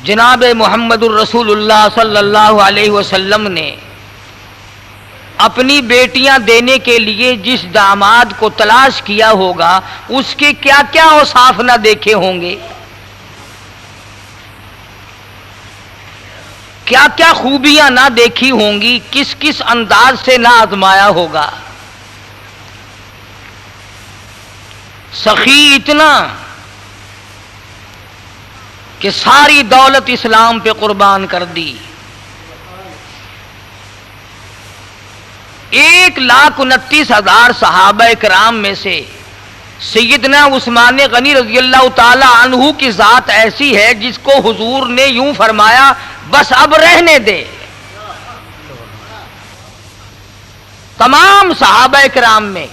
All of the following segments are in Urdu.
جناب محمد الرسول اللہ صلی اللہ علیہ وسلم نے اپنی بیٹیاں دینے کے لیے جس داماد کو تلاش کیا ہوگا اس کے کیا کیا اوصاف نہ دیکھے ہوں گے، کیا کیا خوبیاں نہ دیکھی ہوں گی، کس کس انداز سے نہ آزمایا ہوگا۔ سخی اتنا کہ ساری دولت اسلام پہ قربان کر دی۔ 1,29,000 صحابہ کرام میں سے سیدنا عثمان غنی رضی اللہ تعالی عنہ کی ذات ایسی ہے جس کو حضور نے یوں فرمایا بس اب رہنے دے۔ تمام صحابہ کرام میں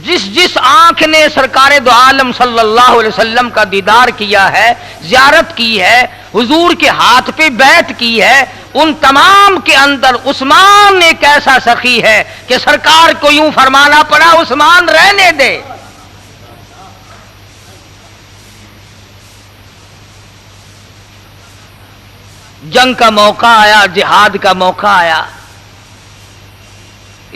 جس آنکھ نے سرکار دو عالم صلی اللہ علیہ وسلم کا دیدار کیا ہے، زیارت کی ہے، حضور کے ہاتھ پہ بیعت کی ہے، ان تمام کے اندر عثمان ایک ایسا سخی ہے کہ سرکار کو یوں فرمانا پڑا عثمان رہنے دے۔ جنگ کا موقع آیا، جہاد کا موقع آیا،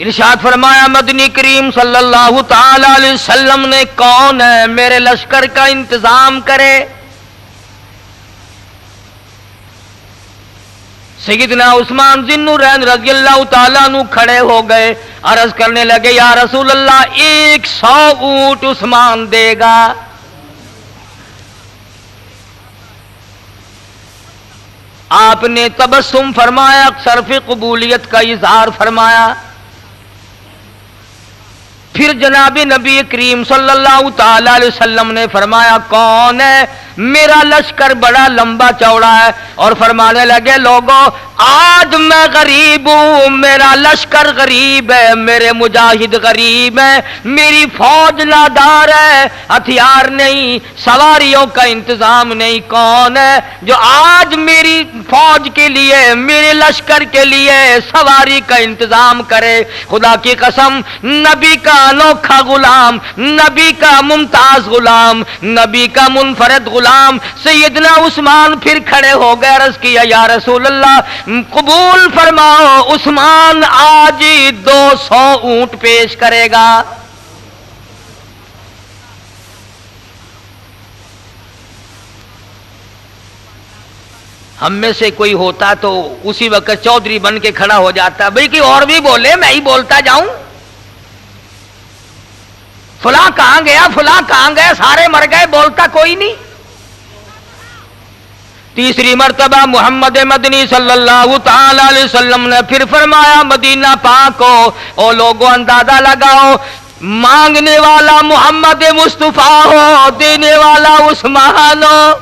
ارشاد فرمایا مدنی کریم صلی اللہ تعالی علیہ وسلم نے کون ہے میرے لشکر کا انتظام کرے؟ سیدنا عثمان ذی النورین رضی اللہ تعالیٰ عنہ کھڑے ہو گئے، عرض کرنے لگے یا رسول اللہ 100 اونٹ عثمان دے گا۔ آپ نے تبسم فرمایا، صرف قبولیت کا اظہار فرمایا۔ پھر جناب نبی کریم صلی اللہ تعالی علیہ وسلم نے فرمایا کون ہے؟ میرا لشکر بڑا لمبا چوڑا ہے، اور فرمانے لگے لوگوں آج میں غریب ہوں، میرا لشکر غریب ہے، میرے مجاہد غریب ہیں، میری فوج نادار ہے، ہتھیار نہیں، سواریوں کا انتظام نہیں، کون ہے جو آج میری فوج کے لیے، میرے لشکر کے لیے سواری کا انتظام کرے؟ خدا کی قسم نبی کا انوکھا غلام، نبی کا ممتاز غلام، نبی کا منفرد غلام سیدنا عثمان پھر کھڑے ہو گئے، عرض کیا یا رسول اللہ قبول فرماؤ، عثمان آج 200 اونٹ پیش کرے گا۔ ہم میں سے کوئی ہوتا تو اسی وقت چودھری بن کے کھڑا ہو جاتا، بھئی کہ اور بھی بولے میں ہی بولتا جاؤں، فلاں کہاں گیا، فلاں کہاں گیا، سارے مر گئے، بولتا کوئی نہیں۔ تیسری مرتبہ محمد مدنی صلی اللہ تعالی علیہ وسلم نے پھر فرمایا مدینہ پاک ہو، او لوگوں اندازہ لگاؤ، مانگنے والا محمد مصطفیٰ ہو، دینے والا عثمان ہو۔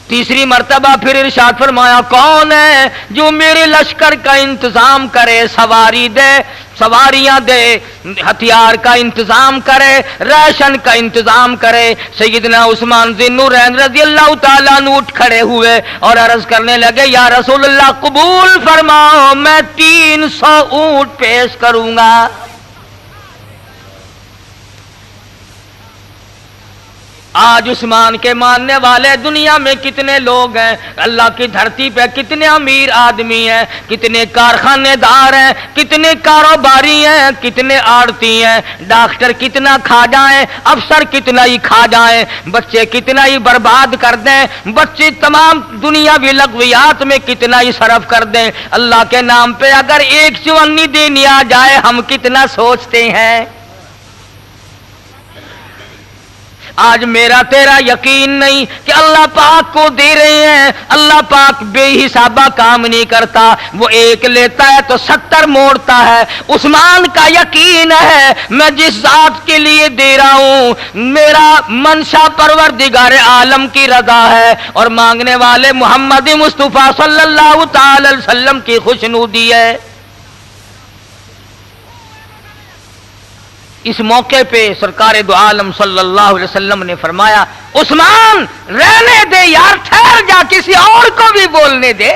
تیسری مرتبہ پھر ارشاد فرمایا کون ہے جو میرے لشکر کا انتظام کرے، سواری دے، سواریاں دے، ہتھیار کا انتظام کرے، راشن کا انتظام کرے؟ سیدنا عثمان ذی النورین رضی اللہ تعالیٰ عنہ اٹھ کھڑے ہوئے اور عرض کرنے لگے یا رسول اللہ قبول فرماؤ، میں 300 اونٹ پیش کروں گا۔ آج عثمان کے ماننے والے دنیا میں کتنے لوگ ہیں؟ اللہ کی دھرتی پہ کتنے امیر آدمی ہیں، کتنے کارخانے دار ہیں، کتنے کاروباری ہیں، کتنے آڑتی ہیں، ڈاکٹر کتنا کھا جائیں، افسر کتنا ہی کھا جائیں، بچے کتنا ہی برباد کر دیں، بچے تمام دنیاوی لغویات میں کتنا ہی صرف کر دیں، اللہ کے نام پہ اگر ایک چونی دینی آ جائے ہم کتنا سوچتے ہیں۔ آج میرا تیرا یقین نہیں کہ اللہ پاک کو دے رہے ہیں، اللہ پاک بے حسابہ کام نہیں کرتا، وہ ایک لیتا ہے تو 70 موڑتا ہے۔ عثمان کا یقین ہے میں جس ذات کے لیے دے رہا ہوں میرا منشا پروردگار عالم کی رضا ہے، اور مانگنے والے محمد مصطفیٰ صلی اللہ تعالی علیہ وسلم کی خوشنودی ہے۔ اس موقع پہ سرکار دو عالم صلی اللہ علیہ وسلم نے فرمایا عثمان رہنے دے یار، ٹھہر جا، کسی اور کو بھی بولنے دے،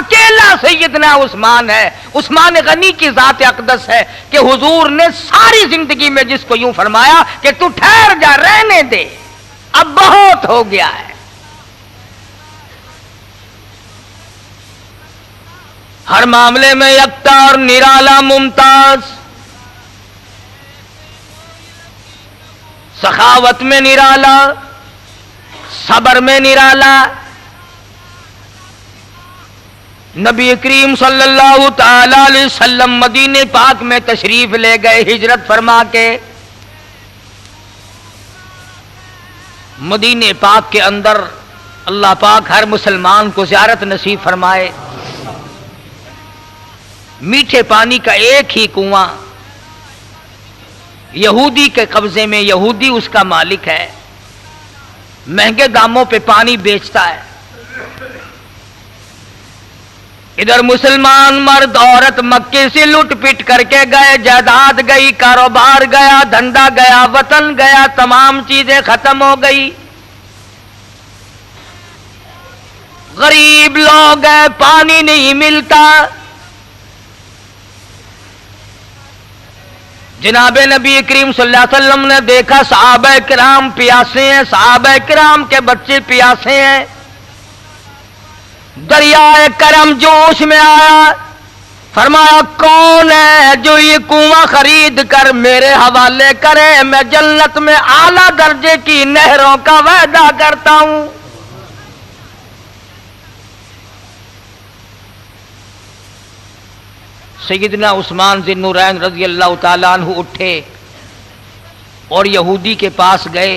اکیلا سیدنا عثمان ہے، عثمان غنی کی ذات اقدس ہے کہ حضور نے ساری زندگی میں جس کو یوں فرمایا کہ تو ٹھہر جا، رہنے دے، اب بہت ہو گیا ہے۔ ہر معاملے میں یکتا اور نرالا ممتاز، سخاوت میں نرالا، صبر میں نرالا۔ نبی کریم صلی اللہ تعالی علیہ وسلم مدینے پاک میں تشریف لے گئے ہجرت فرما کے۔ مدینے پاک کے اندر اللہ پاک ہر مسلمان کو زیارت نصیب فرمائے۔ میٹھے پانی کا ایک ہی کنواں یہودی کے قبضے میں، یہودی اس کا مالک ہے، مہنگے داموں پہ پانی بیچتا ہے۔ ادھر مسلمان مرد عورت مکے سے لٹ پٹ کر کے گئے، جائیداد گئی، کاروبار گیا، دھندا گیا، وطن گیا، تمام چیزیں ختم ہو گئی۔ غریب لوگ ہیں، پانی نہیں ملتا۔ جناب نبی کریم صلی اللہ علیہ وسلم نے دیکھا صحابہ کرام پیاسے ہیں، صحابہ کرام کے بچے پیاسے ہیں۔ دریائے کرم جوش میں آیا، فرمایا کون ہے جو یہ کنواں خرید کر میرے حوالے کرے، میں جنت میں اعلیٰ درجے کی نہروں کا وعدہ کرتا ہوں۔ سیدنا عثمان ذی النورین رضی اللہ تعالیٰ عنہ اٹھے اور یہودی کے پاس گئے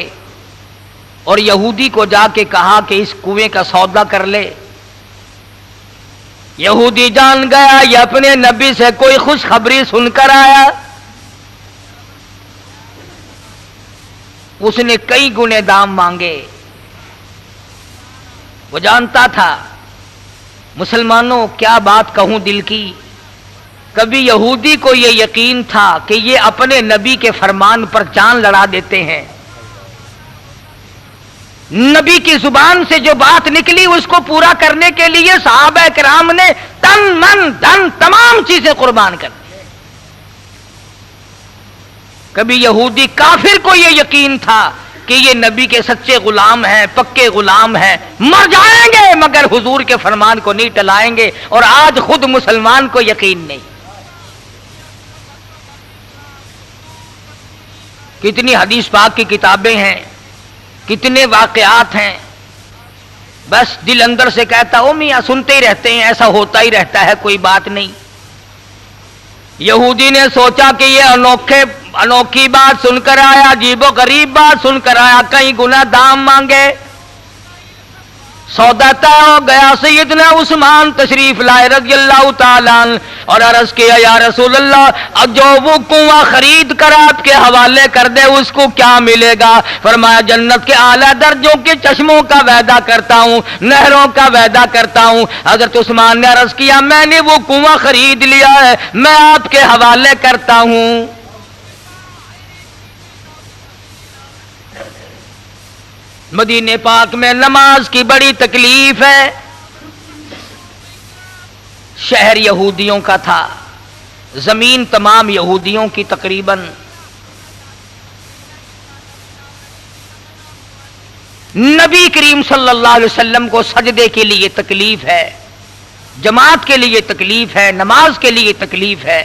اور یہودی کو جا کے کہا کہ اس کنویں کا سودا کر لے۔ یہودی جان گیا یہ اپنے نبی سے کوئی خوشخبری سن کر آیا۔ اس نے کئی گنے دام مانگے۔ وہ جانتا تھا مسلمانوں کیا بات کہوں دل کی، کبھی یہودی کو یہ یقین تھا کہ یہ اپنے نبی کے فرمان پر جان لڑا دیتے ہیں۔ نبی کی زبان سے جو بات نکلی اس کو پورا کرنے کے لیے صحابہ کرام نے تن من دھن تمام چیزیں قربان کر دی۔ کبھی یہودی کافر کو یہ یقین تھا کہ یہ نبی کے سچے غلام ہیں، پکے غلام ہیں، مر جائیں گے مگر حضور کے فرمان کو نہیں ٹلائیں گے، اور آج خود مسلمان کو یقین نہیں۔ کتنی حدیث پاک کی کتابیں ہیں، کتنے واقعات ہیں، بس دل اندر سے کہتا او میاں سنتے ہی رہتے ہیں، ایسا ہوتا ہی رہتا ہے، کوئی بات نہیں۔ یہودی نے سوچا کہ یہ انوکھی بات سن کر آیا، عجیب و غریب بات سن کر آیا، کئی گنا دام مانگے۔ سودا طے ہو گیا۔ سیدنا عثمان تشریف لائے رضی اللہ تعالیٰ عنہ اور عرض کیا یا رسول اللہ جو وہ کنواں خرید کر آپ کے حوالے کر دے اس کو کیا ملے گا؟ فرمایا جنت کے اعلیٰ درجوں کے چشموں کا وعدہ کرتا ہوں، نہروں کا وعدہ کرتا ہوں۔ حضرت عثمان نے عرض کیا میں نے وہ کنواں خرید لیا ہے، میں آپ کے حوالے کرتا ہوں۔ مدینے پاک میں نماز کی بڑی تکلیف ہے۔ شہر یہودیوں کا تھا، زمین تمام یہودیوں کی تقریباً۔ نبی کریم صلی اللہ علیہ وسلم کو سجدے کے لیے تکلیف ہے، جماعت کے لیے تکلیف ہے، نماز کے لیے تکلیف ہے۔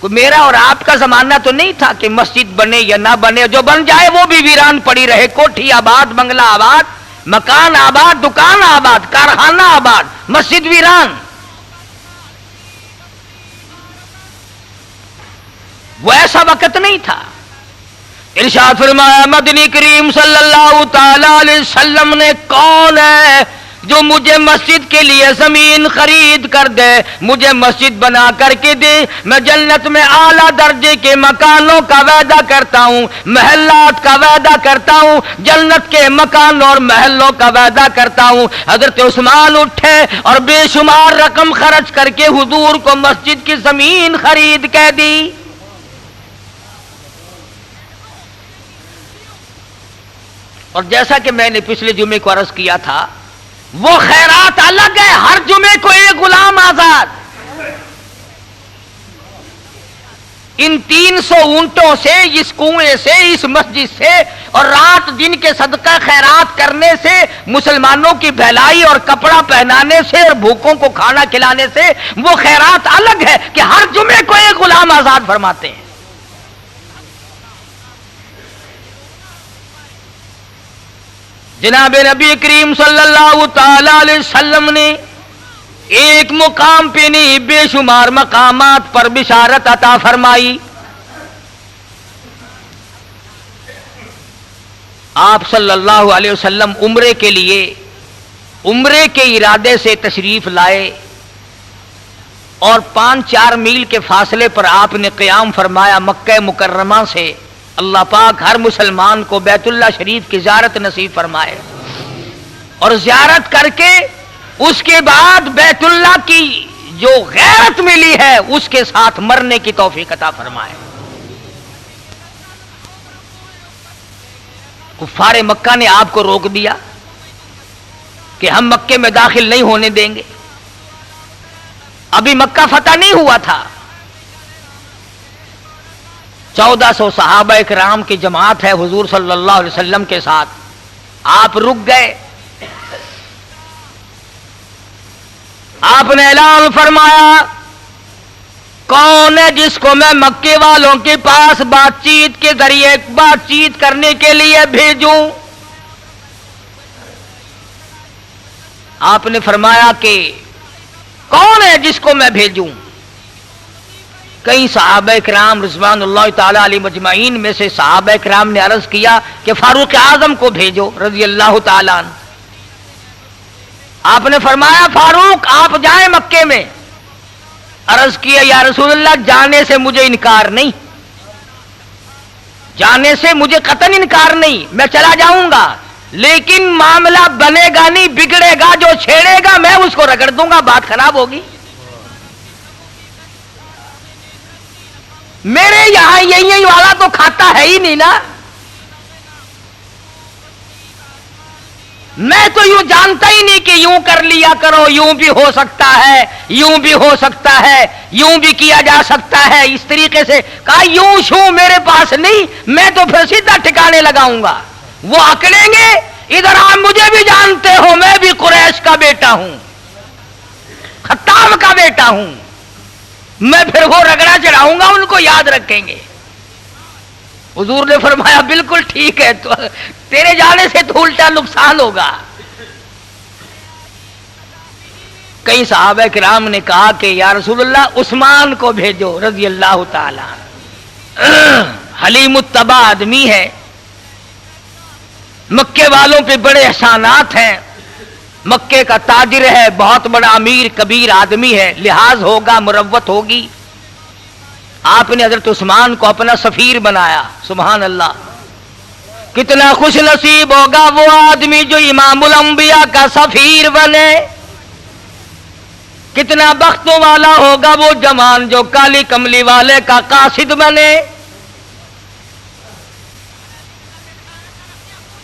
میرا اور آپ کا زمانہ تو نہیں تھا کہ مسجد بنے یا نہ بنے، جو بن جائے وہ بھی ویران پڑی رہے، کوٹھی آباد، بنگلہ آباد، مکان آباد، دکان آباد، کارخانہ آباد، مسجد ویران۔ وہ ایسا وقت نہیں تھا۔ ارشاد فرمایا مدنی کریم صلی اللہ تعالی علیہ وسلم نے کون ہے جو مجھے مسجد کے لیے زمین خرید کر دے، مجھے مسجد بنا کر کے دے، میں جنت میں اعلیٰ درجے کے مکانوں کا وعدہ کرتا ہوں، محلات کا وعدہ کرتا ہوں، جنت کے مکانوں اور محلوں کا وعدہ کرتا ہوں۔ حضرت عثمان اٹھے اور بے شمار رقم خرچ کر کے حضور کو مسجد کی زمین خرید کے دی۔ اور جیسا کہ میں نے پچھلے جمعے کو عرض کیا تھا وہ خیرات الگ ہے، ہر جمعے کو ایک غلام آزاد۔ ان 300 اونٹوں سے، اس کنویں سے، اس مسجد سے اور رات دن کے صدقہ خیرات کرنے سے، مسلمانوں کی بھلائی اور کپڑا پہنانے سے اور بھوکوں کو کھانا کھلانے سے، وہ خیرات الگ ہے کہ ہر جمعے کو ایک غلام آزاد فرماتے ہیں۔ جناب نبی کریم صلی اللہ تعالی علیہ وسلم نے ایک مقام پہ نہیں بے شمار مقامات پر بشارت عطا فرمائی۔ آپ صلی اللہ علیہ وسلم عمرے کے لیے، عمرے کے ارادے سے تشریف لائے اور 5-4 میل کے فاصلے پر آپ نے قیام فرمایا مکہ مکرمہ سے۔ اللہ پاک ہر مسلمان کو بیت اللہ شریف کی زیارت نصیب فرمائے، اور زیارت کر کے اس کے بعد بیت اللہ کی جو غیرت ملی ہے اس کے ساتھ مرنے کی توفیق عطا فرمائے۔ کفار مکہ نے آپ کو روک دیا کہ ہم مکے میں داخل نہیں ہونے دیں گے، ابھی مکہ فتح نہیں ہوا تھا۔ 1400 صحابہ اکرام کی جماعت ہے حضور صلی اللہ علیہ وسلم کے ساتھ، آپ رک گئے۔ آپ نے اعلان فرمایا کون ہے جس کو میں مکے والوں کے پاس بات چیت کے ذریعے بات چیت کرنے کے لیے بھیجوں؟ آپ نے فرمایا کہ کون ہے جس کو میں بھیجوں؟ کئی صحابہ کرام رضوان اللہ تعالی علیہ مجمعین میں سے صحابہ کرام نے عرض کیا کہ فاروق اعظم کو بھیجو رضی اللہ تعالی عنہ۔ آپ نے فرمایا فاروق آپ جائیں مکے میں۔ عرض کیا یا رسول اللہ جانے سے مجھے انکار نہیں، جانے سے مجھے قطعاً انکار نہیں، میں چلا جاؤں گا، لیکن معاملہ بنے گا نہیں، بگڑے گا، جو چھیڑے گا میں اس کو رگڑ دوں گا، بات خراب ہوگی۔ میرے یہاں یہی والا تو کھاتا ہے ہی نہیں نا، میں تو یوں جانتا ہی نہیں کہ یوں کر لیا کرو، یوں بھی ہو سکتا ہے، یوں بھی ہو سکتا ہے، یوں بھی کیا جا سکتا ہے، اس طریقے سے کہا یوں شوں میرے پاس نہیں، میں تو پھر سیدھا ٹھکانے لگاؤں گا۔ وہ اکڑیں گے ادھر آپ مجھے بھی جانتے ہو، میں بھی قریش کا بیٹا ہوں، خطاب کا بیٹا ہوں، میں پھر وہ رگڑا چڑھاؤں گا، ان کو یاد رکھیں گے۔ حضور نے فرمایا بالکل ٹھیک ہے، تو تیرے جانے سے تو الٹا نقصان ہوگا۔ کئی صحابہ کرام نے کہا کہ یا رسول اللہ عثمان کو بھیجو رضی اللہ تعالی عنہ، حلیم الطبع آدمی ہے، مکے والوں پہ بڑے احسانات ہیں، مکے کا تاجر ہے، بہت بڑا امیر کبیر آدمی ہے، لحاظ ہوگا، مروت ہوگی۔ آپ نے حضرت عثمان کو اپنا سفیر بنایا۔ سبحان اللہ، کتنا خوش نصیب ہوگا وہ آدمی جو امام الانبیاء کا سفیر بنے، کتنا بختوں والا ہوگا وہ جوان جو کالی کملی والے کا قاصد بنے۔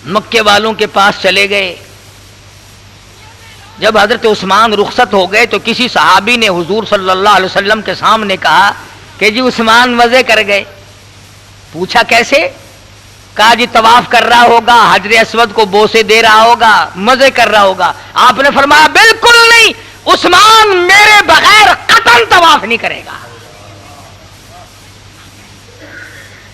مکے والوں کے پاس چلے گئے۔ جب حضرت عثمان رخصت ہو گئے تو کسی صحابی نے حضور صلی اللہ علیہ وسلم کے سامنے کہا کہ جی عثمان مزے کر گئے۔ پوچھا کیسے؟ کہا جی طواف کر رہا ہوگا، حجر اسود کو بوسے دے رہا ہوگا، مزے کر رہا ہوگا۔ آپ نے فرمایا بالکل نہیں، عثمان میرے بغیر قطعاً طواف نہیں کرے گا۔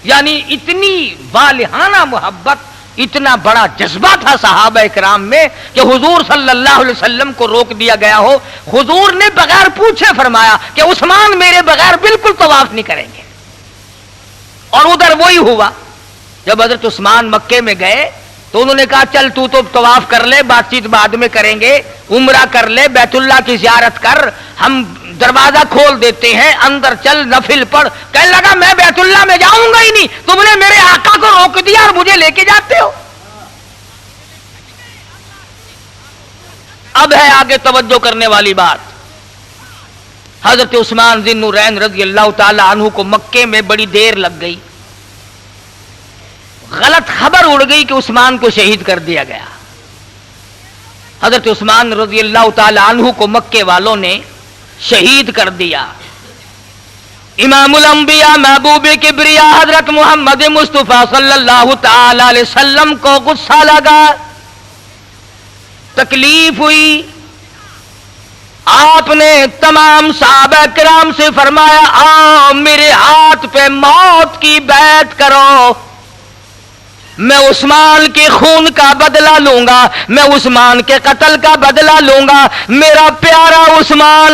یعنی اتنی والہانہ محبت، اتنا بڑا جذبہ تھا صحابہ کرام میں کہ حضور صلی اللہ علیہ وسلم کو روک دیا گیا ہو، حضور نے بغیر پوچھے فرمایا کہ عثمان میرے بغیر بالکل طواف نہیں کریں گے۔ اور ادھر وہی ہوا، جب حضرت عثمان مکے میں گئے تو انہوں نے کہا چل تو طواف کر لے، بات چیت بعد میں کریں گے، عمرہ کر لے، بیت اللہ کی زیارت کر، ہم دروازہ کھول دیتے ہیں، اندر چل نفل پڑھ۔ کہنے لگا میں بیت اللہ میں جاؤں گا ہی نہیں، تم نے میرے آقا کو روک دیا اور مجھے لے کے جاتے ہو۔ اب ہے آگے توجہ کرنے والی بات۔ حضرت عثمان ذی النورین رضی اللہ تعالی عنہ کو مکے میں بڑی دیر لگ گئی، غلط خبر اڑ گئی کہ عثمان کو شہید کر دیا گیا۔ حضرت عثمان رضی اللہ تعالی عنہ کو مکے والوں نے شہید کر دیا. امام الانبیاء محبوب کبریا حضرت محمد مصطفیٰ صلی اللہ تعالی علیہ وسلم کو غصہ لگا، تکلیف ہوئی. آپ نے تمام صحابہ کرام سے فرمایا آؤ میرے ہاتھ پہ موت کی بیعت کرو، میں عثمان کے خون کا بدلہ لوں گا، میں عثمان کے قتل کا بدلہ لوں گا. میرا پیارا عثمان،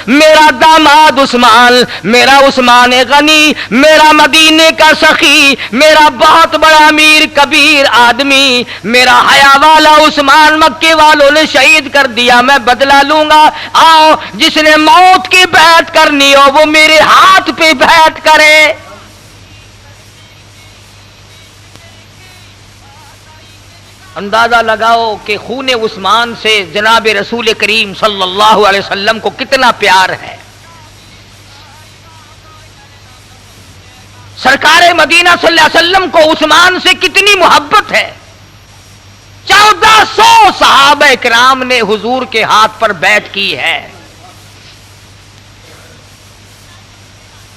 میرا داماد عثمان، میرا عثمان غنی، میرا مدینے کا سخی، میرا بہت بڑا امیر کبیر آدمی، میرا حیا والا عثمان مکے والوں نے شہید کر دیا، میں بدلہ لوں گا. آؤ جس نے موت کی بیعت کرنی ہو وہ میرے ہاتھ پہ بیعت کرے. اندازہ لگاؤ کہ خون عثمان سے جناب رسول کریم صلی اللہ علیہ وسلم کو کتنا پیار ہے. سرکار مدینہ صلی اللہ علیہ وسلم کو عثمان سے کتنی محبت ہے. 1400 صحابہ کرام نے حضور کے ہاتھ پر بیعت کی ہے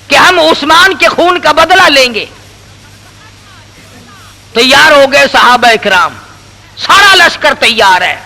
کہ ہم عثمان کے خون کا بدلہ لیں گے. تیار ہو گئے صحابہ کرام، سارا لشکر تیار ہے.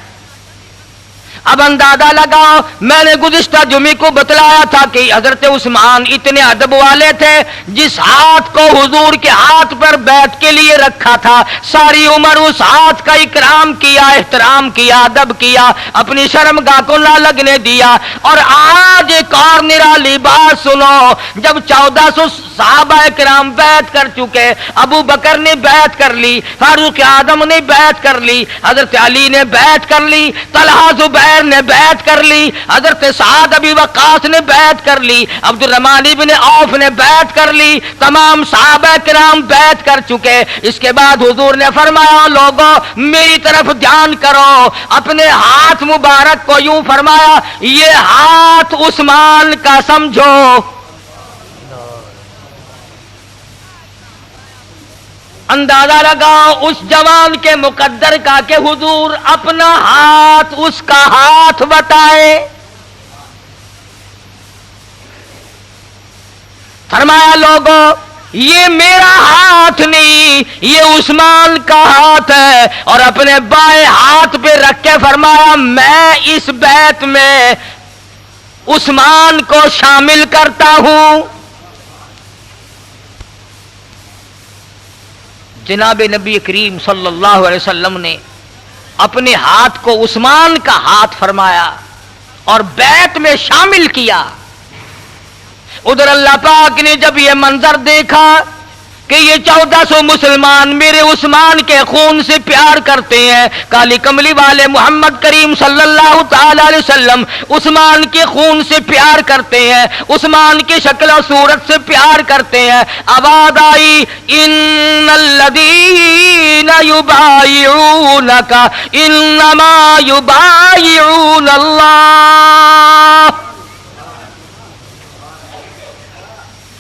اب اندازہ لگاؤ، میں نے گزشتہ جمعے کو بتلایا تھا کہ حضرت عثمان اتنے ادب والے تھے، جس ہاتھ کو حضور کے ہاتھ پر بیعت کے لیے رکھا تھا ساری عمر اس ہاتھ کا اکرام کیا، احترام کیا، ادب کیا، اپنی شرمگاہ کو نہ لگنے دیا. اور آج ایک اور نرالی بات سنو، جب 1400 صحابہ کرام بیعت کر چکے، ابو بکر نے بیعت کر لی، فاروق اعظم نے بیعت کر لی، حضرت علی نے بیعت کر لی، طلحہ زبیر نے بیعت کر لی، حضرت سعد ابی وقاص نے بیعت کر لی، عبد الرحمن ابن عوف نے بیعت کر لی، تمام صحابہ کرام بیعت کر چکے. اس کے بعد حضور نے فرمایا لوگوں میری طرف دھیان کرو، اپنے ہاتھ مبارک کو یوں فرمایا یہ ہاتھ عثمان کا سمجھو. اندازہ لگاؤ اس جوان کے مقدر کا کہ حضور اپنا ہاتھ اس کا ہاتھ بتائے. فرمایا لوگوں یہ میرا ہاتھ نہیں، یہ عثمان کا ہاتھ ہے. اور اپنے بائیں ہاتھ پہ رکھ کے فرمایا میں اس بیعت میں عثمان کو شامل کرتا ہوں. جناب نبی کریم صلی اللہ علیہ وسلم نے اپنے ہاتھ کو عثمان کا ہاتھ فرمایا اور بیعت میں شامل کیا. ادھر اللہ پاک نے جب یہ منظر دیکھا کہ یہ 1400 مسلمان میرے عثمان کے خون سے پیار کرتے ہیں، کالی کملی والے محمد کریم صلی اللہ تعالی علیہ وسلم عثمان کے خون سے پیار کرتے ہیں، عثمان کی شکل و صورت سے پیار کرتے ہیں. آواز آئی ان الذین یبایعونک انما یبایعون اللہ.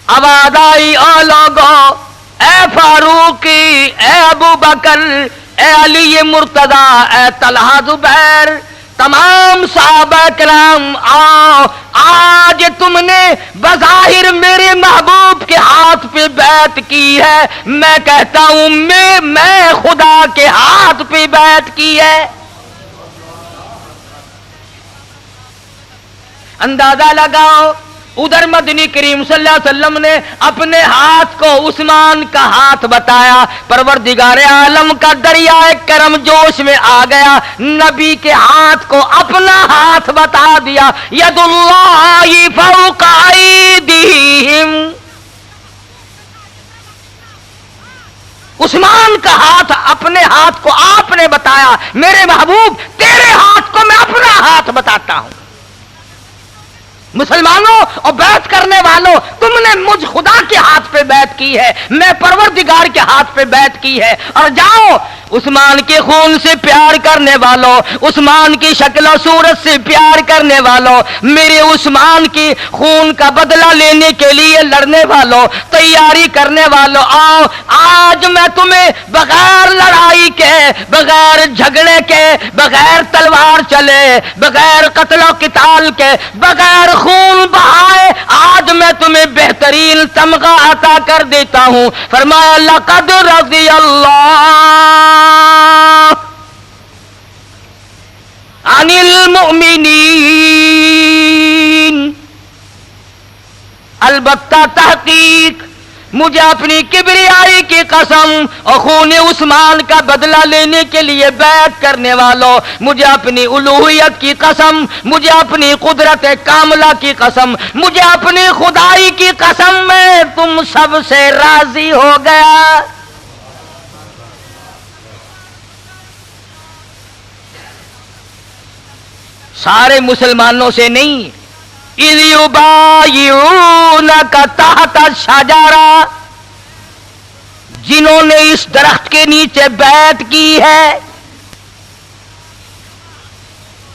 آواز آئی او لوگوں، اے فاروقی، اے ابو بکر، اے علی مرتضی، اے طلحہ زبیر، تمام صحابہ کرام آؤ، آج تم نے بظاہر میرے محبوب کے ہاتھ پہ بیعت کی ہے، میں کہتا ہوں میں خدا کے ہاتھ پہ بیعت کی ہے. اندازہ لگاؤ ادھر مدنی کریم صلی اللہ علیہ وسلم نے اپنے ہاتھ کو عثمان کا ہاتھ بتایا. پروردگار عالم کا دریائے کرم جوش میں آ گیا، نبی کے ہاتھ کو اپنا ہاتھ بتا دیا. ید اللہ فوق ایدیہم. عثمان کا ہاتھ، اپنے ہاتھ کو آپ نے بتایا. میرے محبوب تیرے ہاتھ کو میں اپنا ہاتھ بتاتا ہوں. مسلمانوں اور بیعت کرنے والوں، تم نے مجھ خدا کے ہاتھ پہ بیعت کی ہے، میں پروردگار کے ہاتھ پہ بیعت کی ہے. اور جاؤ عثمان کے خون سے پیار کرنے والوں، عثمان کی شکل و صورت سے پیار کرنے والوں، میرے عثمان کی خون کا بدلہ لینے کے لیے لڑنے والوں، تیاری کرنے والوں، آؤ آج میں تمہیں بغیر لڑائی کے، بغیر جھگڑے کے، بغیر تلوار چلے، بغیر قتل و قتال کے، بغیر خون بہائے، آج میں تمہیں بہترین تمغہ عطا کر دیتا ہوں۔ فرمایا لقد رضی اللہ عن المؤمنین، البتہ تحقیق مجھے اپنی کبریائی کی قسم اور خون عثمان کا بدلہ لینے کے لیے بیعت کرنے والوں، مجھے اپنی الوہیت کی قسم، مجھے اپنی قدرت کاملہ کی قسم، مجھے اپنی خدائی کی قسم، میں تم سب سے راضی ہو گیا۔ سارے مسلمانوں سے نہیں، اِذْ یُبَایِعُونَکَ تَحْتَ الشَّجَرَةِ، جنہوں نے اس درخت کے نیچے بیعت کی ہے۔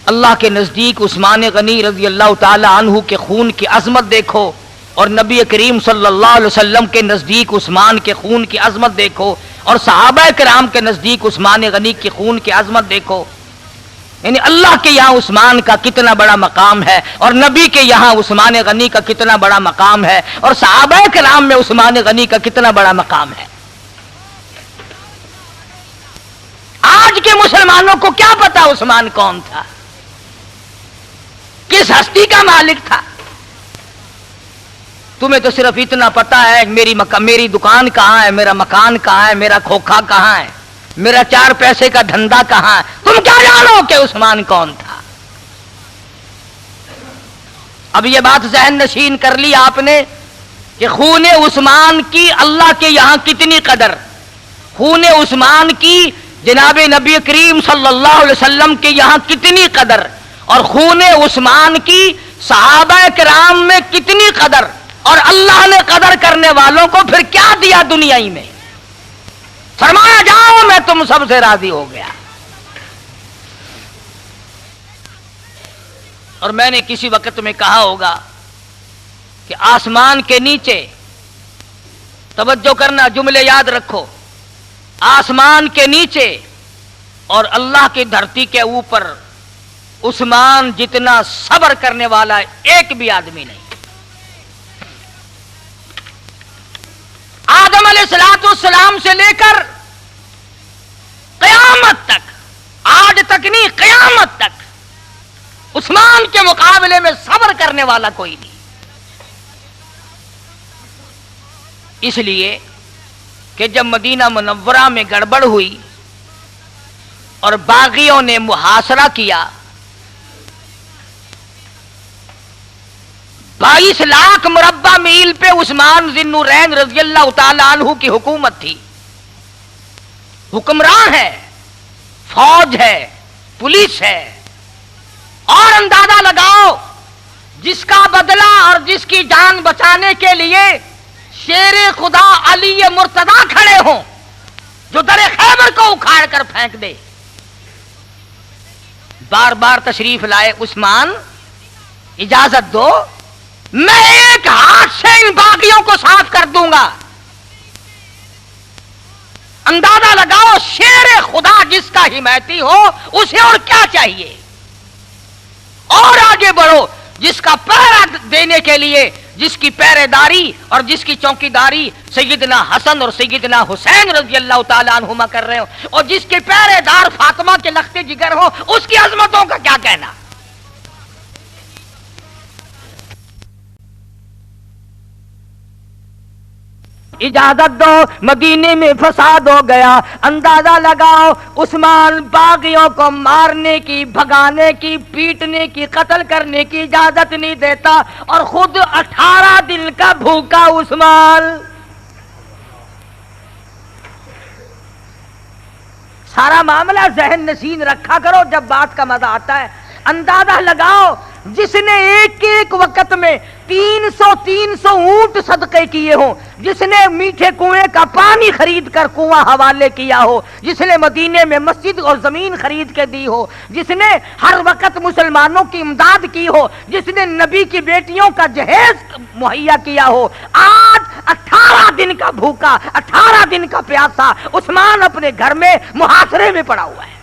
اللہ کے نزدیک عثمان غنی رضی اللہ تعالی عنہ کے خون کی عظمت دیکھو، اور نبی کریم صلی اللہ علیہ وسلم کے نزدیک عثمان کے خون کی عظمت دیکھو، اور صحابہ کرام کے نزدیک عثمان غنی کے خون کی عظمت دیکھو۔ یعنی اللہ کے یہاں عثمان کا کتنا بڑا مقام ہے، اور نبی کے یہاں عثمان غنی کا کتنا بڑا مقام ہے، اور صحابہ کرام میں عثمان غنی کا کتنا بڑا مقام ہے۔ آج کے مسلمانوں کو کیا پتا عثمان کون تھا، کس ہستی کا مالک تھا؟ تمہیں تو صرف اتنا پتا ہے میری دکان کہاں ہے، میرا مکان کہاں ہے، میرا کھوکھا کہاں ہے، میرا 4 پیسے کا دھندا کہاں ہے۔ تم کیا جانو کہ عثمان کون تھا؟ اب یہ بات ذہن نشین کر لی آپ نے کہ خون عثمان کی اللہ کے یہاں کتنی قدر، خون عثمان کی جناب نبی کریم صلی اللہ علیہ وسلم کے یہاں کتنی قدر، اور خون عثمان کی صحابہ کرام میں کتنی قدر، اور اللہ نے قدر کرنے والوں کو پھر کیا دیا دنیا ہی میں؟ فرمایا جاؤ میں تم سب سے راضی ہو گیا۔ اور میں نے کسی وقت میں کہا ہوگا کہ آسمان کے نیچے، توجہ کرنا، جملے یاد رکھو، آسمان کے نیچے اور اللہ کی دھرتی کے اوپر عثمان جتنا صبر کرنے والا ایک بھی آدمی نہیں۔ آدم علیہ السلام سے لے کر قیامت تک، آج تک نہیں قیامت تک، عثمان کے مقابلے میں صبر کرنے والا کوئی نہیں۔ اس لیے کہ جب مدینہ منورہ میں گڑبڑ ہوئی اور باغیوں نے محاصرہ کیا، 22 لاکھ مربع میل پہ عثمان ذی النورین رضی اللہ تعالی عنہ کی حکومت تھی، حکمران ہے، فوج ہے، پولیس ہے، اور اندازہ لگاؤ جس کا بدلہ اور جس کی جان بچانے کے لیے شیر خدا علی مرتضی کھڑے ہوں، جو در خیبر کو اکھاڑ کر پھینک دے۔ بار بار تشریف لائے، عثمان اجازت دو، میں ایک ہاتھ سے ان باغیوں کو صاف کر دوں گا۔ اندازہ لگاؤ شیر خدا جس کا حمایتی ہو اسے اور کیا چاہیے؟ اور آگے بڑھو، جس کا پہرا دینے کے لیے، جس کی پہرے داری اور جس کی چوکی داری سیدنا حسن اور سیدنا حسین رضی اللہ تعالیٰ عنہما کر رہے ہو، اور جس کے پہرے دار فاطمہ کے لخت جگر ہو، اس کی عظمتوں کا کیا کہنا؟ اجازت دو، مدینے میں فساد ہو گیا۔ اندازہ لگاؤ عثمان باغیوں کو مارنے کی، بھگانے کی، پیٹنے کی، قتل کرنے کی اجازت نہیں دیتا، اور خود 18 دن کا بھوکا عثمان۔ سارا معاملہ ذہن نشین رکھا کرو جب بات کا مزہ آتا ہے۔ اندازہ لگاؤ جس نے ایک ایک وقت میں 300 اونٹ صدقے کیے ہوں، جس نے میٹھے کنویں کا پانی خرید کر کنواں حوالے کیا ہو، جس نے مدینے میں مسجد اور زمین خرید کے دی ہو، جس نے ہر وقت مسلمانوں کی امداد کی ہو، جس نے نبی کی بیٹیوں کا جہیز مہیا کیا ہو، آج 18 دن کا بھوکا، 18 دن کا پیاسا عثمان اپنے گھر میں محاصرے میں پڑا ہوا ہے۔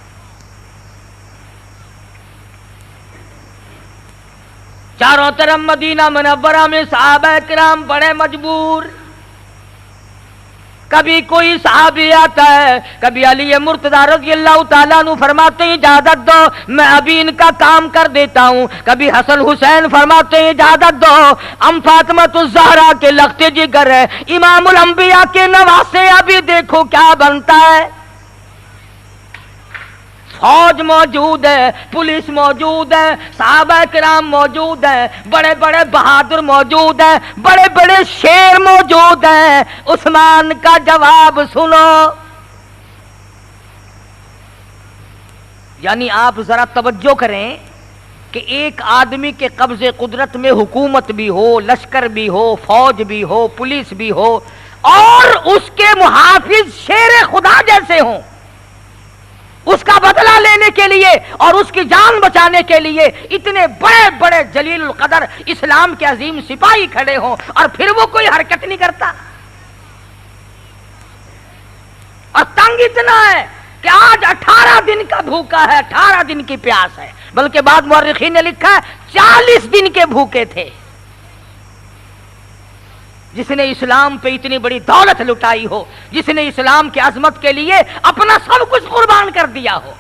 چاروں طرف مدینہ منورہ میں صحابہ کرام بڑے مجبور، کبھی کوئی صحابی آتا ہے، کبھی علی مرتضی رضی اللہ تعالیٰ عنہ فرماتے ہیں اجازت دو میں ابھی ان کا کام کر دیتا ہوں، کبھی حسن حسین فرماتے ہیں اجازت دو ام فاطمۃ الزہرا کے لخت جگر ہے، امام الانبیاء کے نواسے، ابھی دیکھو کیا بنتا ہے۔ فوج موجود ہے، پولیس موجود ہے، صحابہ کرام موجود ہیں، بڑے بڑے بہادر موجود ہیں، بڑے بڑے شیر موجود ہیں۔ عثمان کا جواب سنو، یعنی آپ ذرا توجہ کریں کہ ایک آدمی کے قبضے قدرت میں حکومت بھی ہو، لشکر بھی ہو، فوج بھی ہو، پولیس بھی ہو، اور اس کے محافظ شیر خدا جیسے ہوں، اس کا بدلہ لینے کے لیے اور اس کی جان بچانے کے لیے اتنے بڑے بڑے جلیل القدر اسلام کے عظیم سپاہی کھڑے ہوں، اور پھر وہ کوئی حرکت نہیں کرتا۔ اور تنگ اتنا ہے کہ آج 18 دن کا بھوکا ہے، 18 دن کی پیاس ہے، بلکہ بعض مورخین نے لکھا ہے 40 دن کے بھوکے تھے۔ جس نے اسلام پہ اتنی بڑی دولت لٹائی ہو، جس نے اسلام کی عظمت کے لیے اپنا سب کچھ قربان کر دیا ہو،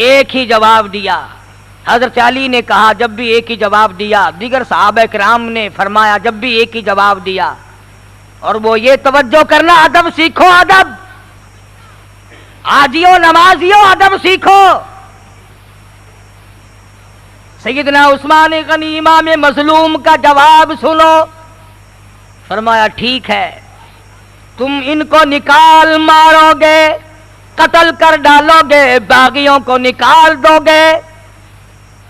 ایک ہی جواب دیا۔ حضرت علی نے کہا جب بھی ایک ہی جواب دیا، دیگر صحابہ کرام نے فرمایا جب بھی ایک ہی جواب دیا، اور وہ یہ توجہ کرنا ادب سیکھو، ادب، آجیو نمازیو ادب سیکھو۔ سیدنا عثمان غنی امام مظلوم کا جواب سنو، فرمایا ٹھیک ہے تم ان کو نکال مارو گے، قتل کر ڈالو گے، باغیوں کو نکال دو گے،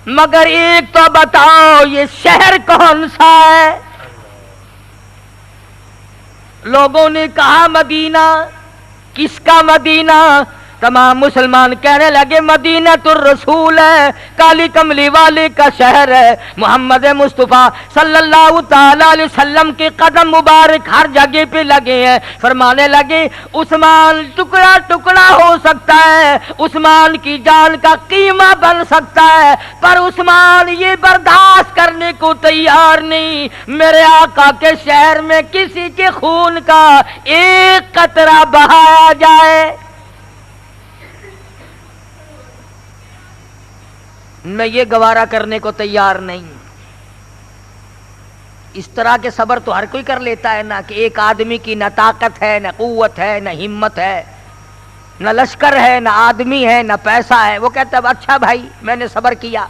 مگر ایک تو بتاؤ یہ شہر کون سا ہے؟ لوگوں نے کہا مدینہ۔ کس کا مدینہ؟ تمام مسلمان کہنے لگے مدینہ الرسول ہے، کالی کملی والے کا شہر ہے، محمد مصطفیٰ صلی اللہ تعالی علیہ وسلم کے قدم مبارک ہر جگہ پہ لگے ہیں۔ فرمانے لگے عثمان ٹکڑا ٹکڑا ہو سکتا ہے، عثمان کی جان کا قیمہ بن سکتا ہے، پر عثمان یہ برداشت کرنے کو تیار نہیں میرے آقا کے شہر میں کسی کے خون کا ایک قطرہ بہایا جائے۔ میں یہ گوارا کرنے کو تیار نہیں۔ اس طرح کے صبر تو ہر کوئی کر لیتا ہے نا، کہ ایک آدمی کی نہ طاقت ہے، نہ قوت ہے، نہ ہمت ہے، نہ لشکر ہے، نہ آدمی ہے، نہ پیسہ ہے، وہ کہتا ہے اچھا بھائی میں نے صبر کیا۔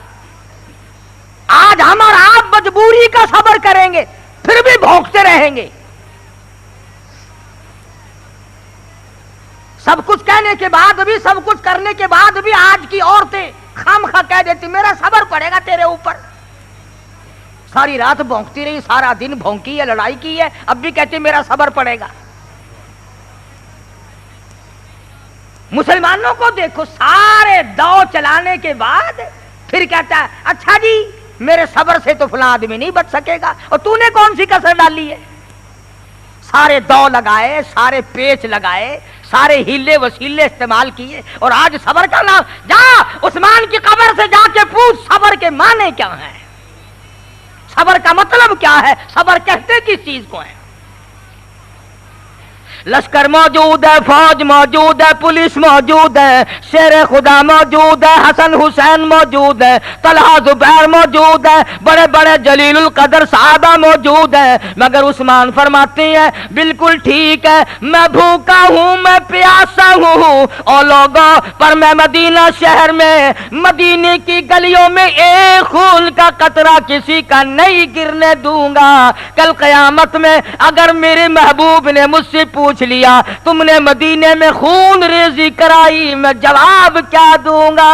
آج ہم اور آپ مجبوری کا صبر کریں گے، پھر بھی بھونکتے رہیں گے۔ سب کچھ کہنے کے بعد بھی، سب کچھ کرنے کے بعد بھی آج کی عورتیں خام خواہ کہہ دیتی میرا صبر پڑے گا تیرے اوپر۔ ساری رات بھونکتی رہی، سارا دن بھونکی ہے، لڑائی کی ہے، اب بھی کہتی میرا صبر پڑے گا۔ مسلمانوں کو دیکھو، سارے دو چلانے کے بعد پھر کہتا ہے اچھا جی میرے صبر سے تو فلاں آدمی نہیں بچ سکے گا، اور تو نے کون سی کسر ڈالی ہے؟ سارے دو لگائے، سارے پیچ لگائے، سارے ہیلے وسیلے استعمال کیے، اور آج صبر کا نام۔ جا عثمان کی قبر سے جا کے پوچھ صبر کے معنی کیا ہیں، صبر کا مطلب کیا ہے، صبر کہتے کس چیز کو ہے؟ لشکر موجود ہے، فوج موجود ہے، پولیس موجود ہے، شیر خدا موجود ہے، حسن حسین موجود ہے، طلحہ زبیر موجود ہے، بڑے بڑے جلیل القدر صحابہ موجود ہیں، مگر عثمان فرماتے ہیں بالکل ٹھیک ہے میں بھوکا ہوں، میں پیاسا ہوں، اور لوگوں پر میں مدینہ شہر میں، مدینے کی گلیوں میں ایک خون کا قطرہ کسی کا نہیں گرنے دوں گا۔ کل قیامت میں اگر میرے محبوب نے مجھ سے پوچھ لیا تم نے مدینے میں خون ریزی کرائی، میں جواب کیا دوں گا؟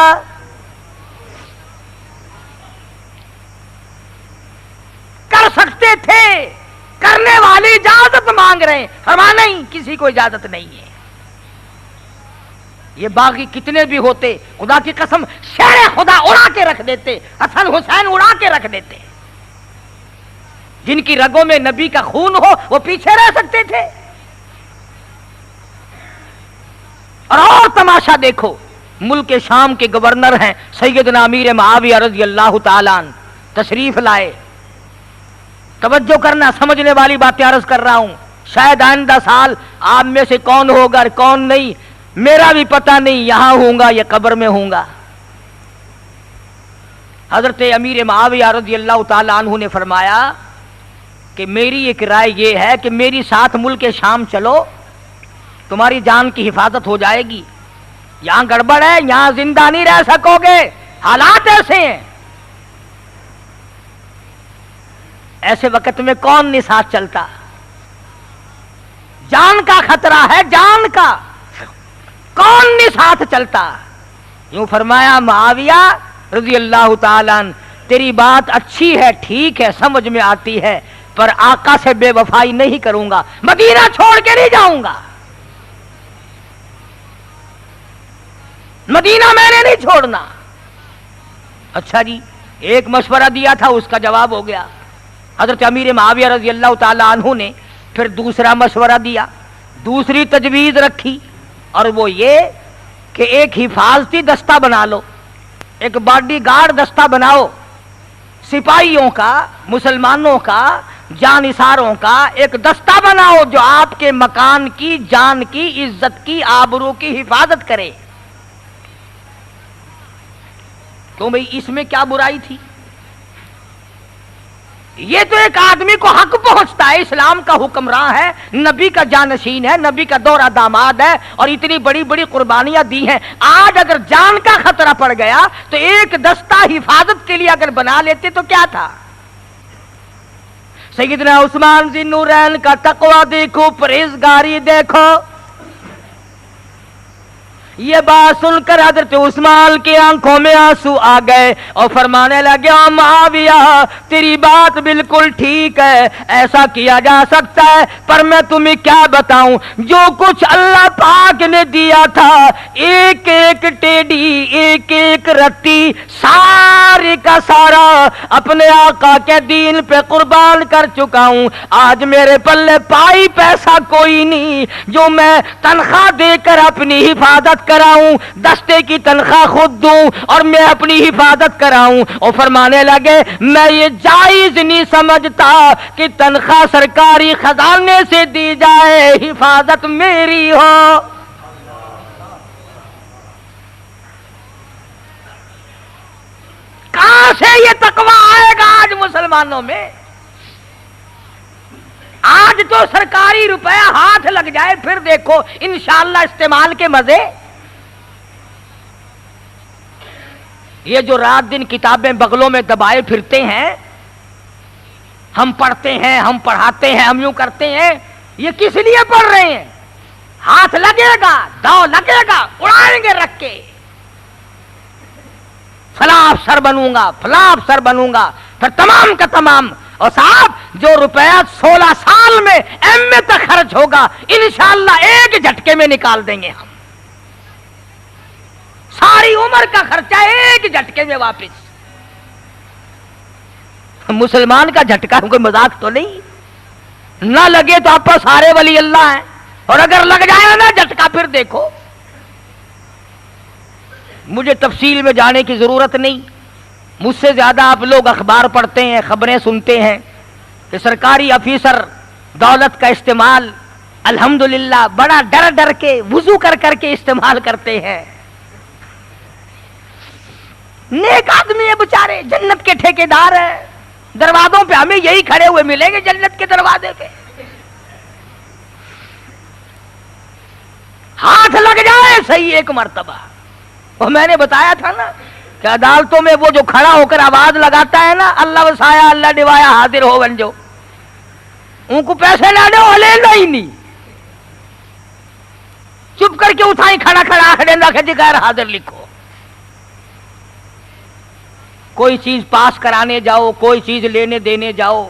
رہے تھے، کرنے والے اجازت مانگ رہے ہیں، فرمایا نہیں کسی کو اجازت نہیں ہے۔ یہ باغی کتنے بھی ہوتے، خدا کی قسم شیر خدا اڑا کے رکھ دیتے، حسن حسین اڑا کے رکھ دیتے، جن کی رگوں میں نبی کا خون ہو وہ پیچھے رہ سکتے تھے۔ اور تماشا دیکھو، ملک شام کے گورنر ہیں سیدنا امیر معاویہ رضی اللہ تعالیٰ عنہ، تشریف لائے۔ توجہ کرنا، سمجھنے والی باتیں عرض کر رہا ہوں، شاید آئندہ سال آپ میں سے کون ہوگا اور کون نہیں میرا بھی پتہ نہیں، یہاں ہوں گا یا قبر میں ہوں گا۔ حضرت امیر معاویہ رضی اللہ تعالیٰ عنہ نے فرمایا کہ میری ایک رائے یہ ہے کہ میری ساتھ ملک شام چلو، تمہاری جان کی حفاظت ہو جائے گی، یہاں گڑبڑ ہے، یہاں زندہ نہیں رہ سکو گے، حالات ایسے ہیں۔ ایسے وقت میں کون نہیں ساتھ چلتا؟ جان کا خطرہ ہے، جان کا، کون نہیں ساتھ چلتا؟ یوں فرمایا معاویہ رضی اللہ تعالیٰ عنہ، تیری بات اچھی ہے، ٹھیک ہے، سمجھ میں آتی ہے، پر آقا سے بے وفائی نہیں کروں گا، مدینہ چھوڑ کے نہیں جاؤں گا، مدینہ میں نے نہیں چھوڑنا۔ اچھا جی، ایک مشورہ دیا تھا، اس کا جواب ہو گیا۔ حضرت امیر معاویہ رضی اللہ تعالیٰ عنہ نے پھر دوسرا مشورہ دیا، دوسری تجویز رکھی، اور وہ یہ کہ ایک حفاظتی دستہ بنا لو، ایک باڈی گارڈ دستہ بناؤ، سپاہیوں کا، مسلمانوں کا، جانثاروں کا ایک دستہ بناؤ جو آپ کے مکان کی، جان کی، عزت کی، آبرو کی حفاظت کرے۔ تو بھئی اس میں کیا برائی تھی؟ یہ تو ایک آدمی کو حق پہنچتا ہے، اسلام کا حکمراں ہے، نبی کا جانشین ہے، نبی کا دورہ داماد ہے، اور اتنی بڑی بڑی قربانیاں دی ہیں۔ آج اگر جان کا خطرہ پڑ گیا تو ایک دستہ حفاظت کے لیے اگر بنا لیتے تو کیا تھا؟ سیدنا عثمان ذی النورین کا تقوی دیکھو، پرہیزگاری دیکھو۔ یہ بات سن کر حضرت عثمان کی آنکھوں میں آنسو آ گئے اور فرمانے لگے، معاویہ تیری بات بالکل ٹھیک ہے، ایسا کیا جا سکتا ہے، پر میں تمہیں کیا بتاؤں، جو کچھ اللہ پاک نے دیا تھا، ایک ایک ٹیڈی، ایک ایک رتی، سارے کا سارا اپنے آقا کے دین پہ قربان کر چکا ہوں۔ آج میرے پلے پائی پیسہ کوئی نہیں جو میں تنخواہ دے کر اپنی حفاظت کراؤں، دستے کی تنخواہ خود دوں اور میں اپنی حفاظت کراؤں۔ اور فرمانے لگے، میں یہ جائز نہیں سمجھتا کہ تنخواہ سرکاری خزانے سے دی جائے، حفاظت میری ہو۔ کہاں سے یہ تقویٰ آئے گا آج مسلمانوں میں؟ آج تو سرکاری روپیہ ہاتھ لگ جائے پھر دیکھو انشاءاللہ استعمال کے مزے۔ یہ جو رات دن کتابیں بغلوں میں دبائے پھرتے ہیں، ہم پڑھتے ہیں، ہم پڑھاتے ہیں، ہم یوں کرتے ہیں، یہ کس لیے پڑھ رہے ہیں؟ ہاتھ لگے گا، داؤ لگے گا، اڑائیں گے رکھ کے، فلاں افسر بنوں گا، فلاں افسر بنوں گا، پھر تمام کا تمام۔ اور صاحب جو روپیہ 16 سال میں ایم اے تک خرچ ہوگا انشاءاللہ ایک جھٹکے میں نکال دیں گے ہم، ساری عمر کا خرچہ ایک جھٹکے میں واپس۔ مسلمان کا جھٹکا کوئی مذاق تو نہیں، نہ لگے تو آپ پر سارے ولی اللہ ہیں، اور اگر لگ جائے نا جھٹکا پھر دیکھو۔ مجھے تفصیل میں جانے کی ضرورت نہیں، مجھ سے زیادہ آپ لوگ اخبار پڑھتے ہیں، خبریں سنتے ہیں کہ سرکاری افیسر دولت کا استعمال الحمدللہ بڑا ڈر ڈر کے، وضو کر کر کے استعمال کرتے ہیں۔ نیک آدمی ہے بچارے، جنت کے ٹھیکیدار ہیں، دروازوں پہ ہمیں یہی کھڑے ہوئے ملیں گے جنت کے دروازے پہ۔ ہاتھ لگ جائے صحیح ایک مرتبہ۔ اور میں نے بتایا تھا نا کہ عدالتوں میں وہ جو کھڑا ہو کر آواز لگاتا ہے نا، اللہ وسایا اللہ ڈوایا حاضر ہو ونجو، ان کو پیسے نہ دو لینا ہی نہیں، چپ کر کے اٹھائی کھڑا کھڑا آخر رکھے جی غیر حاضر لکھو۔ کوئی چیز پاس کرانے جاؤ، کوئی چیز لینے دینے جاؤ،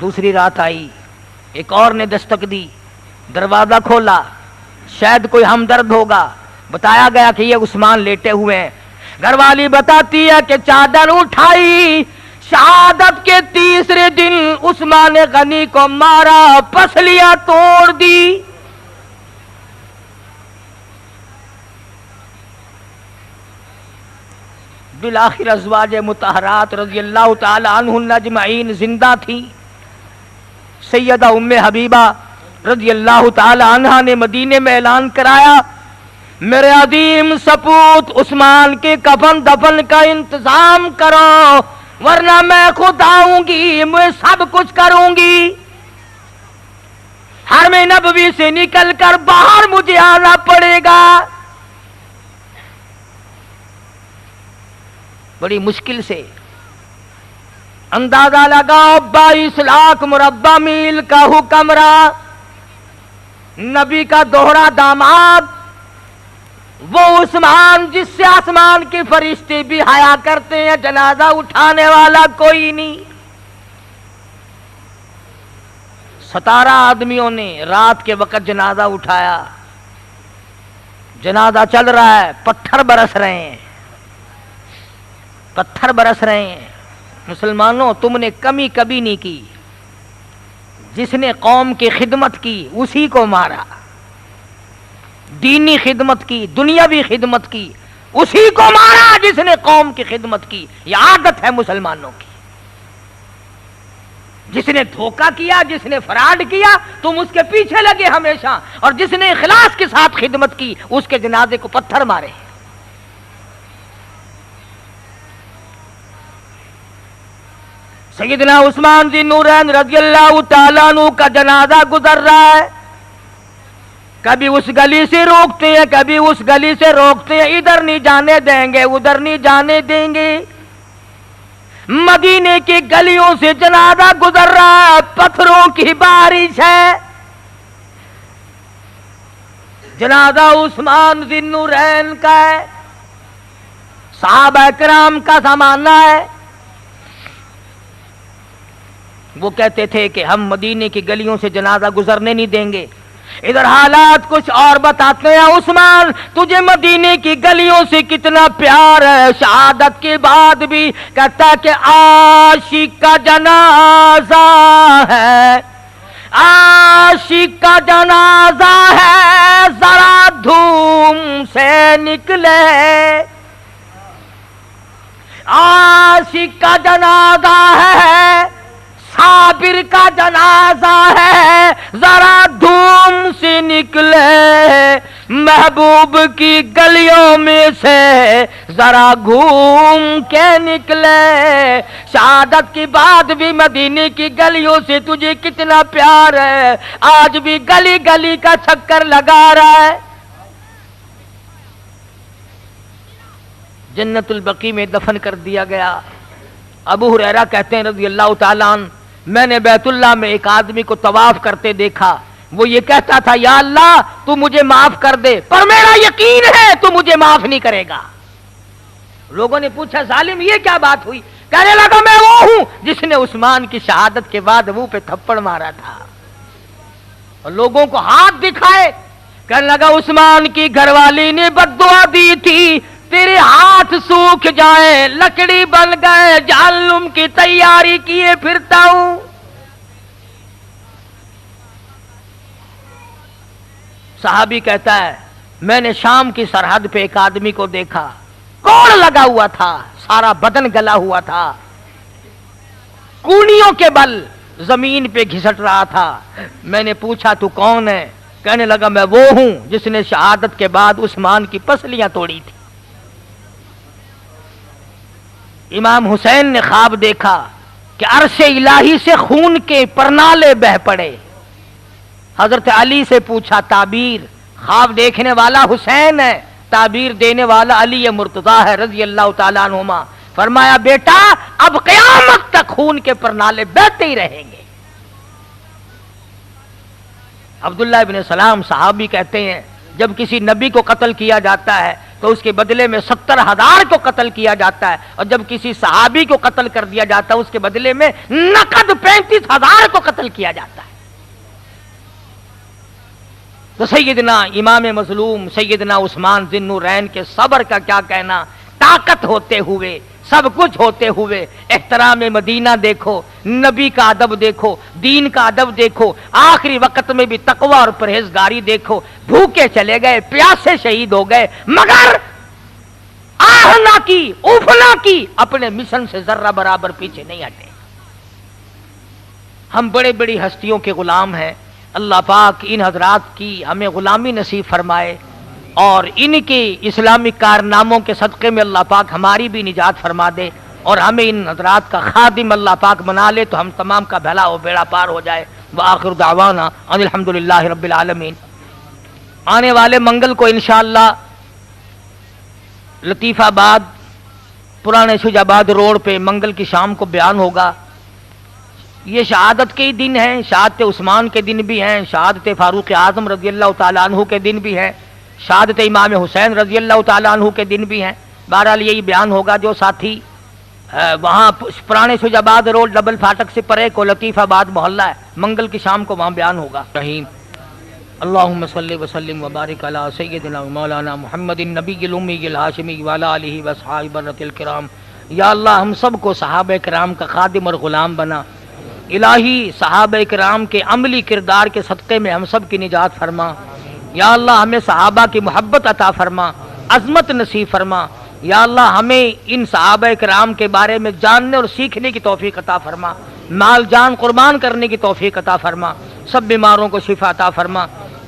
دوسری رات آئی، ایک اور نے دستک دی، دروازہ کھولا، شاید کوئی ہمدرد ہوگا، بتایا گیا کہ یہ عثمان لیٹے ہوئے ہیں۔ گھر والی بتاتی ہے کہ چادر اٹھائی، شہادت کے تیسرے دن عثمان غنی کو مارا، پسلیاں توڑ دی۔ بالآخر ازواج مطہرات رضی اللہ تعالی عنہن اجمعین زندہ تھیں۔ سیدہ ام حبیبہ رضی اللہ تعالی عنہا نے مدینے میں اعلان کرایا، میرے عظیم سپوت عثمان کے کفن دفن کا انتظام کرو، ورنہ میں خود آؤں گی، میں سب کچھ کروں گی۔ حرم نبوی سے نکل کر باہر مجھے آنا پڑے گا۔ بڑی مشکل سے اندازہ لگاؤ، 22 لاکھ مربع میل کا حکمراں، نبی کا دوہرا داماد، وہ عثمان جس سے آسمان کے فرشتے بھی حیا کرتے ہیں، جنازہ اٹھانے والا کوئی نہیں۔ 17 آدمیوں نے رات کے وقت جنازہ اٹھایا، جنازہ چل رہا ہے، پتھر برس رہے ہیں، پتھر برس رہے ہیں۔ مسلمانوں، تم نے کمی کبھی نہیں کی، جس نے قوم کی خدمت کی اسی کو مارا، دینی خدمت کی، دنیاوی خدمت کی، اسی کو مارا جس نے قوم کی خدمت کی۔ یہ عادت ہے مسلمانوں کی، جس نے دھوکہ کیا، جس نے فراڈ کیا، تم اس کے پیچھے لگے ہمیشہ، اور جس نے اخلاص کے ساتھ خدمت کی اس کے جنازے کو پتھر مارے۔ سیدنا عثمان ذی النورین رضی اللہ تعالیٰ عنہ کا جنازہ گزر رہا ہے، کبھی اس گلی سے روکتے ہیں، کبھی اس گلی سے روکتے ہیں، ادھر نہیں جانے دیں گے، ادھر نہیں جانے دیں گے۔ مدینے کی گلیوں سے جنازہ گزر رہا ہے، پتھروں کی بارش ہے۔ جنازہ عثمان ذی النورین کا ہے، صحابہ کرام کا زمانہ ہے۔ وہ کہتے تھے کہ ہم مدینے کی گلیوں سے جنازہ گزرنے نہیں دیں گے۔ ادھر حالات کچھ اور بتاتے ہیں، عثمان تجھے مدینے کی گلیوں سے کتنا پیار ہے، شہادت کے بعد بھی کہتا کہ عاشق کا جنازہ ہے، عاشق کا جنازہ ہے، ذرا دھوم سے نکلے، عاشق کا جنازہ ہے، صابر کا جنازہ ہے، ذرا دھوم سے نکلے، محبوب کی گلیوں میں سے ذرا گھوم کے نکلے، شہادت کے بعد بھی مدینے کی گلیوں سے تجھے کتنا پیار ہے، آج بھی گلی گلی کا چکر لگا رہا ہے۔ جنت البقیع میں دفن کر دیا گیا۔ ابو ہریرہ کہتے ہیں رضی اللہ تعالیٰ عنہ، میں نے بیت اللہ میں ایک آدمی کو طواف کرتے دیکھا، وہ یہ کہتا تھا یا اللہ تو مجھے معاف کر دے، پر میرا یقین ہے تو مجھے معاف نہیں کرے گا۔ لوگوں نے پوچھا ظالم یہ کیا بات ہوئی؟ کہنے لگا میں وہ ہوں جس نے عثمان کی شہادت کے بعد منہ پہ تھپڑ مارا تھا اور لوگوں کو ہاتھ دکھائے، کہنے لگا عثمان کی گھر والی نے بد دعا دی تھی، تیرے ہاتھ سوکھ جائیں، لکڑی بن گئے، جہنم کی تیاری کیے پھرتا ہوں۔ صحابی کہتا ہے میں نے شام کی سرحد پہ ایک آدمی کو دیکھا، کوڑ لگا ہوا تھا، سارا بدن گلا ہوا تھا، کونیوں کے بل زمین پہ گھسٹ رہا تھا۔ میں نے پوچھا تو کون ہے؟ کہنے لگا میں وہ ہوں جس نے شہادت کے بعد عثمان کی پسلیاں توڑی تھی۔ امام حسین نے خواب دیکھا کہ عرش الہی سے خون کے پرنالے بہ پڑے۔ حضرت علی سے پوچھا تعبیر، خواب دیکھنے والا حسین ہے، تعبیر دینے والا علی مرتضیٰ ہے رضی اللہ تعالیٰ عنہما۔ فرمایا بیٹا اب قیامت تک خون کے پرنالے بہتے ہی رہیں گے۔ عبداللہ ابن سلام صحابی کہتے ہیں جب کسی نبی کو قتل کیا جاتا ہے تو اس کے بدلے میں 70,000 کو قتل کیا جاتا ہے، اور جب کسی صحابی کو قتل کر دیا جاتا ہے اس کے بدلے میں نقد 35,000 کو قتل کیا جاتا ہے۔ تو سیدنا امام مظلوم سیدنا عثمان ذی النورین کے صبر کا کیا کہنا، طاقت ہوتے ہوئے، سب کچھ ہوتے ہوئے، احترام مدینہ دیکھو، نبی کا ادب دیکھو، دین کا ادب دیکھو، آخری وقت میں بھی تقوی اور پرہیزگاری دیکھو، بھوکے چلے گئے، پیاسے شہید ہو گئے، مگر آہ نہ کی، اوف نہ کی، اپنے مشن سے ذرہ برابر پیچھے نہیں ہٹے۔ ہم بڑے بڑی ہستیوں کے غلام ہیں، اللہ پاک ان حضرات کی ہمیں غلامی نصیب فرمائے، اور ان کے اسلامی کارناموں کے صدقے میں اللہ پاک ہماری بھی نجات فرما دے، اور ہمیں ان حضرات کا خادم اللہ پاک بنا لے تو ہم تمام کا بھلا و بیڑا پار ہو جائے۔ وآخر دعوانا ان الحمدللہ رب العالمین۔ آنے والے منگل کو انشاءاللہ لطیف آباد پرانے شجاع آباد روڈ پہ منگل کی شام کو بیان ہوگا۔ یہ شہادت کے ہی دن ہیں، شہادت عثمان کے دن بھی ہیں، شہادت فاروق اعظم رضی اللہ تعالیٰ عنہ کے دن بھی ہیں، شہادت امام حسین رضی اللہ تعالیٰ عنہ کے دن بھی ہیں۔ بہرحال یہی بیان ہوگا، جو ساتھی وہاں پرانے شجاع آباد روڈ ڈبل فاٹک سے پرے کو لطیف آباد محلہ ہے، منگل کی شام کو وہاں بیان ہوگا۔ رحیم اللہم صلی وسلم وبارک علی سیدنا مولانا محمد النبی الامی الہاشمی وعلی آلہ وصحابہ برۃ الکرام۔ یا اللہ ہم سب کو صحابہ کرام کا خادم اور غلام بنا، الہی صحابہ کرام کے عملی کردار کے صدقے میں ہم سب کی نجات فرما۔ یا اللہ ہمیں صحابہ کی محبت عطا فرما، عظمت نصیب فرما۔ یا اللہ ہمیں ان صحابہ کرام کے بارے میں جاننے اور سیکھنے کی توفیق عطا فرما، مال جان قربان کرنے کی توفیق عطا فرما، سب بیماروں کو شفا عطا فرما۔